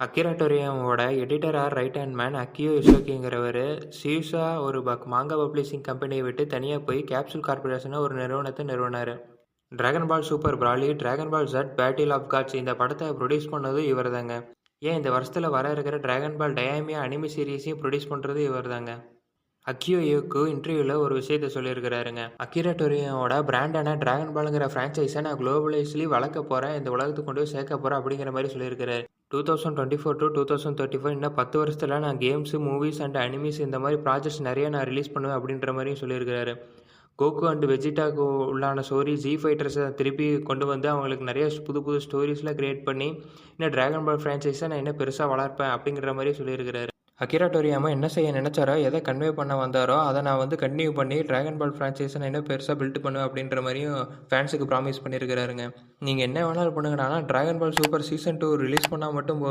அகிரா டோரியாமாவோட editor or right hand man Akio இசோகிங்கிறவர் சீசா ஒரு மாங்கா பப்ளிஷிங் கம்பெனியை விட்டு தனியாக போய் கேப்சூல் கார்பரேஷனை ஒரு நிறுவனத்தை நிறுவனார். Dragon ball super Broly, dragon ball Z battle of gods இந்த படத்தை ப்ரொடியூஸ் பண்ணது இவர் தாங்க. ஏன் இந்த வருஷத்தில் வர இருக்கிற டிராகன் பால் டயாமியா அனிமி சீரீஸையும் ப்ரொடியூஸ் பண்ணுறது இவர் தாங்க. அக்கியோ யோக்கு இன்டர்வியூவில் ஒரு விஷயத்த சொல்லியிருக்கிறாருங்க. அகிரா டோரியாமாவோட பிராண்டான டிராகன் பாலுங்கிற ஃப்ரான்ச்சைஸை நான் குளோபலைஸ்லி வளர்க்க போகிறேன், இந்த உலகத்துக்கு கொண்டு போய் சேர்க்க போகிறேன் அப்படிங்கிற மாதிரி சொல்லியிருக்கிறாரு. 2024 to 2035 இன்னும் 10 வருஷத்தில் நான் கேம்ஸு, மூவிஸ் அண்ட் அனிமிஸ் இந்த மாதிரி ப்ராஜெக்ட்ஸ் நிறைய நான் ரிலீஸ் பண்ணுவேன் அப்படின்ற மாதிரியும் சொல்லியிருக்கிறாரு. கோகு அண்ட் வெஜிடாக்கு உள்ளான ஸ்டோரி ஜி ஃபைட்டர்ஸை திருப்பி கொண்டு வந்து அவங்களுக்கு நிறைய புது புது ஸ்டோரிஸ்லாம் கிரியேட் பண்ணி இன்னும் டிராகன் பால் ஃப்ரான்ச்சைஸை நான் இன்னும் பெருசாக வளர்ப்பேன் அப்படிங்கிற மாதிரி சொல்லியிருக்கிறாரு. அகிரா டோரியாமா என்ன செய்ய நினச்சாரோ, எதை கன்வே பண்ண வந்தாரோ அதை நான் வந்து கன்டினியூ பண்ணி டிராகன் பால் ஃப்ரான்ச்சைஸை நான் இன்னும் பெருசாக பில்ட் பண்ணுவேன் அப்படின்ற மாதிரியும் ஃபேன்ஸுக்கு ப்ராமிஸ் பண்ணியிருக்கிறாருங்க. நீங்கள் என்ன வேணாலும் பண்ணுங்கண்ணா, ஆனால் dragon ball super season 2 release பண்ணால் மட்டும் போதும்.